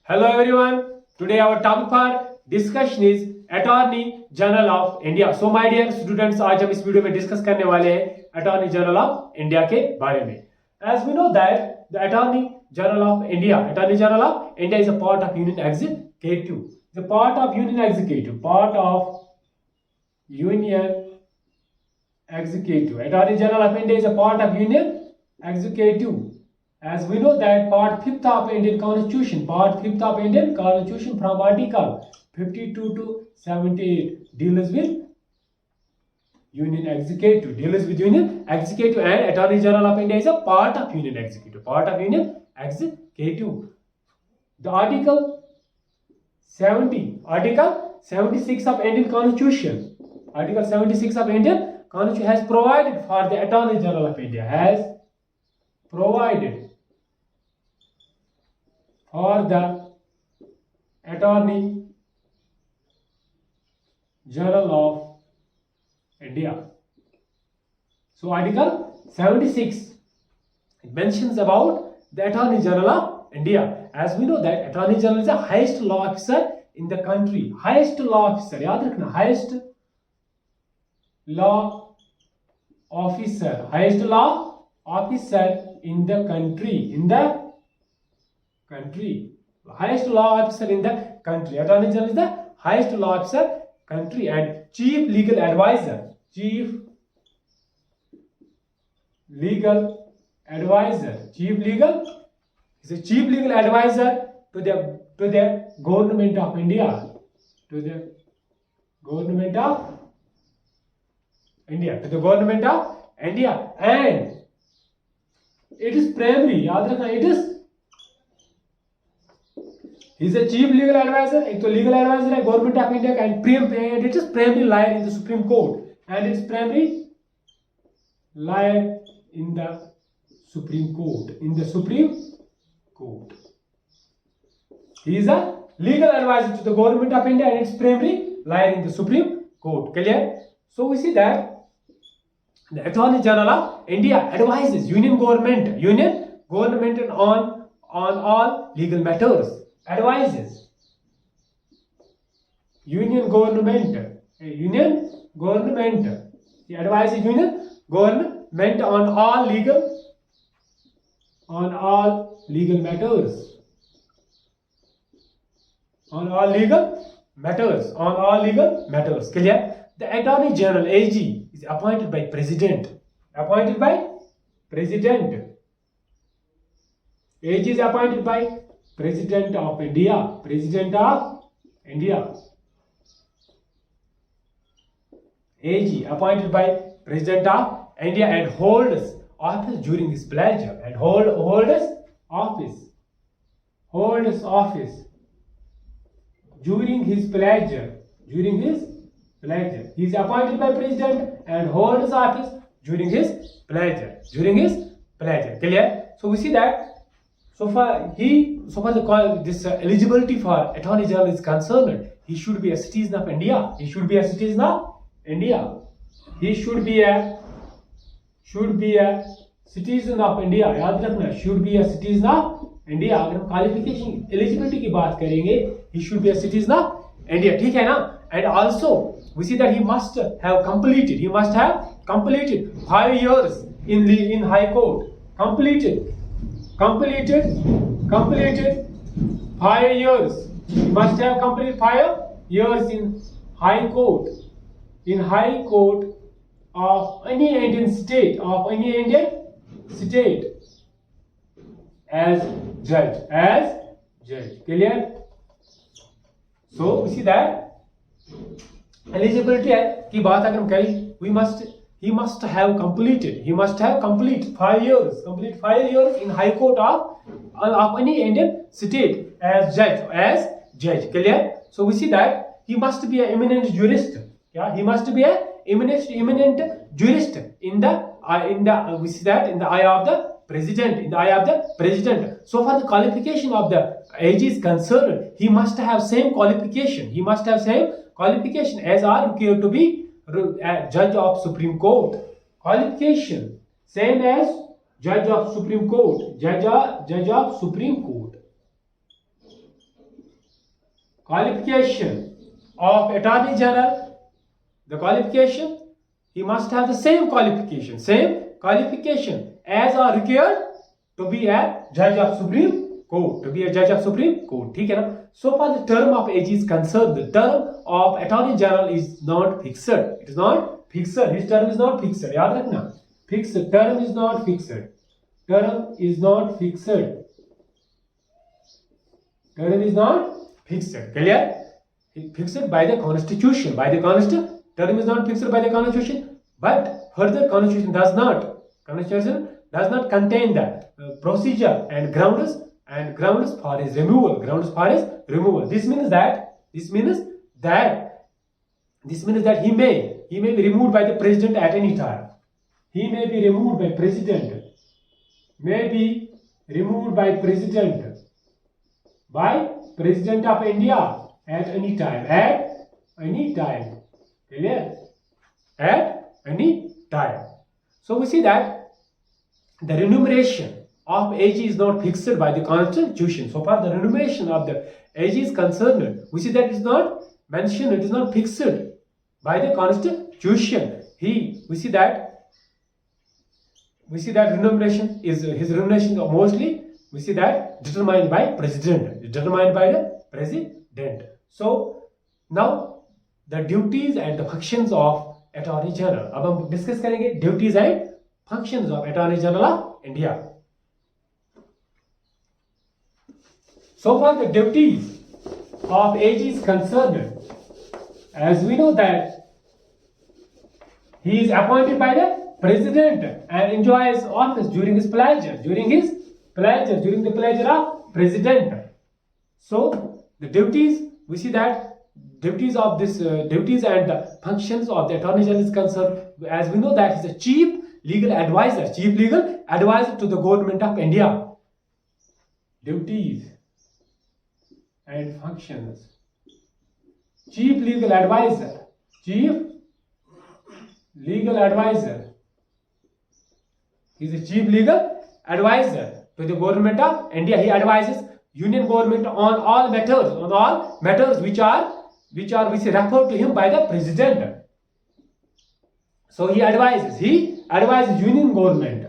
Hello everyone. Today our topic for discussion is Attorney General of India. So my dear students, आज हम इस video में discuss करने वाले हैं Attorney General of India के बारे में. As we know that the Attorney General of India is a part of Union Executive. The part of Union Executive. Attorney General of India is a part of Union Executive. As we know that Part 5th of Indian Constitution from Article 52 to 78 deals with Union Executive. And Attorney General of India is a part of Union Executive. The Article 76 of Indian Constitution. Article 76 of Indian Constitution has provided for the Attorney General of India. Has provided for the Attorney General of India. So Article 76, it mentions about the Attorney General of India. As we know that Attorney General is the highest law officer in the country. Highest law officer, याद रखना, highest law officer in the country. Highest law officer in the country. Attorney General is the highest law officer country and chief legal advisor. Chief legal advisor to the government of India. And it is primary, याद रखना, he is a chief legal advisor. एक तो legal advisor है government of India and it is primary liar in the Supreme Court. And it is primary liar in the Supreme Court. He is a legal advisor to the government of India and its primary liar in the Supreme Court. Clear? So we see that the Attorney General of India advises Union government on all legal matters. Advises Union government. He advises Union government on all legal matters. Clear? The Attorney General AG is appointed by President. AG is appointed by President of India. AG appointed by President of India and holds office during his pleasure. During his pleasure. He is appointed by President and holds office during his pleasure. Clear? So we see that so far this eligibility for Attorney General is concerned, he should be a citizen of India. He should be a citizen of India. याद रखना, should be a citizen of India. अगर हम qualification eligibility की बात करेंगे, he should be a citizen of India. ठीक है ना? And also we see that he must have completed 5 years in High Court. Completed 5 years. He must have completed 5 years in High Court of any Indian state as judge. Clear? So we see that eligibility की बात अगर हम करें, he must have completed 5 years in High Court of any Indian state as judge. Clear? So we see that he must be an eminent jurist. He must be an eminent jurist in the we see that in the eye of the president. So far the qualification of the AG is concerned, he must have same qualification. As are required to be judge of Supreme Court. Qualification same as judge of Supreme Court. qualification of Attorney General, the qualification, he must have the same qualification as are required to be a judge of Supreme Court, ठीक है ना? So far the term of AG is concerned, the term of Attorney General is not fixed. It is not fixed. His term is not fixed. याद रखना. Fixed term is not fixed. Term is not fixed. Term is not fixed. Clear? Fixed by the Constitution. Term is not fixed by the Constitution, but further Constitution does not contain the procedure and grounds for his removal. This means that he may be removed by the president at any time. He may be removed by president. By President of India at any time. Clear? At any time. So we see that the remuneration of AG is not fixed by the Constitution. So far the remuneration of the AG is concerned, we see that it is not mentioned, it is not fixed by the Constitution. We see that remuneration is his remuneration mostly, we see that determined by President. So now the duties and the functions of Attorney General. अब हम discuss करेंगे duties and functions of Attorney General of India. So far the duties of AG is concerned, as we know that he is appointed by the President and enjoys office during the pleasure of President. So the duties, we see that duties and the functions of the Attorney General is concerned, as we know that he is a chief legal advisor to the government of India. Duties and functions. Chief legal advisor. He is a chief legal advisor to the government of India. He advises Union government on all matters which are referred to him by the President. So he advises Union government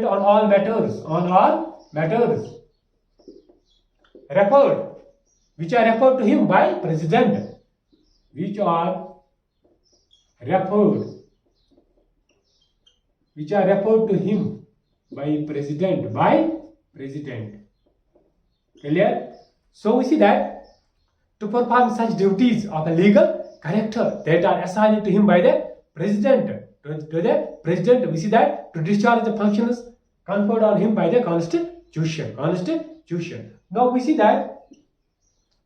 on all matters which are referred to him by President. Which are referred to him by President. Clear? So we see that to perform such duties of a legal character that are assigned to him by the President, we see that to discharge the functions conferred on him by the Constitution. Now we see that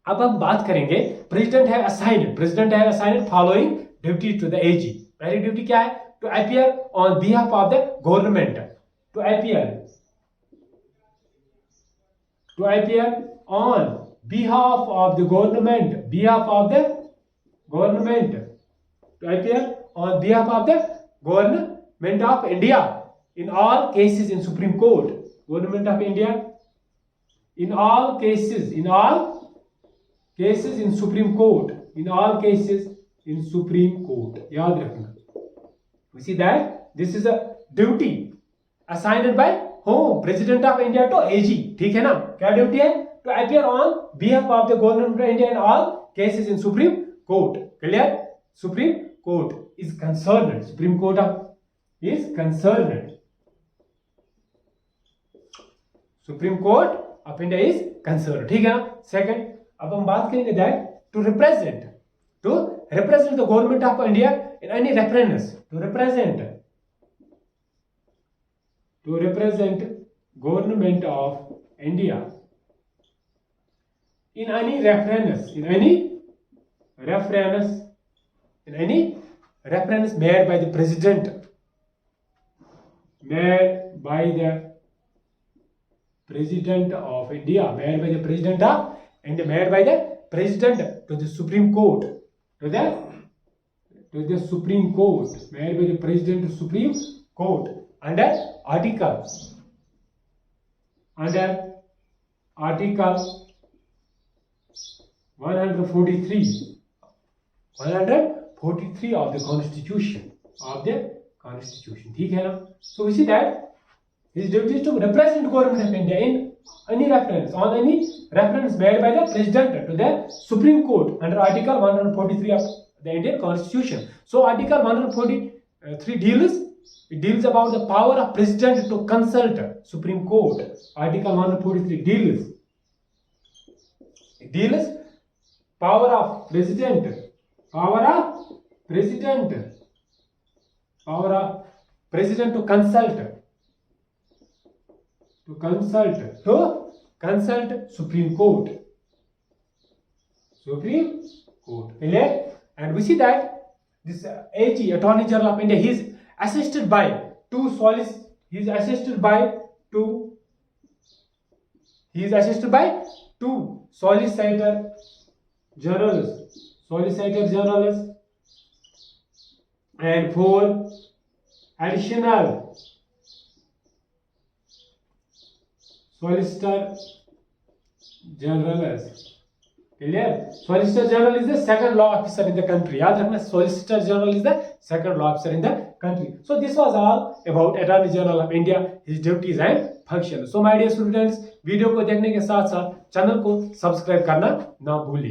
अब हम बात करेंगे President have assigned following duty to the AG. पहली duty क्या है? To appear on behalf of the government. To appear on behalf of the government. To appear on behalf of the government of India in all cases in Supreme Court. Government of India in all cases in Supreme Court. याद रखना. We see that this is a duty assigned by whom? President of India to AG. ठीक है ना? क्या duty है? To appear on behalf of the government of India in all cases in Supreme Court. Clear? Supreme Court is concerned. Supreme Court is concerned. Supreme Court of India is concerned. ठीक है ना? Second, अब हम बात करेंगे that to represent the government of India in any reference. To represent government of India in any reference made by the President. Made by the President of India. Made by the President of India. Made by the President to the Supreme Court. To the Supreme Court. Made by the President to Supreme Court. Under Article Article 143 of the Constitution. ठीक है ना? So we see that his duty is to represent government of India in any reference made by the President to the Supreme Court under Article 143 of the Indian Constitution. So Article 143 deals about the power of President to consult Supreme Court. Article 143 deals power of President to consult Supreme Court. Clear? And we see that this AG, Attorney General of India, he is assisted by two solicitor generals and 4 additional solicitor generals. Clear? Solicitor General is the second law officer in the country. याद रखना, Solicitor General is the second law officer in the country. So this was all about Attorney General of India, his duties and functions. So my dear students, video को देखने के साथ साथ channel को subscribe करना ना भूलिए.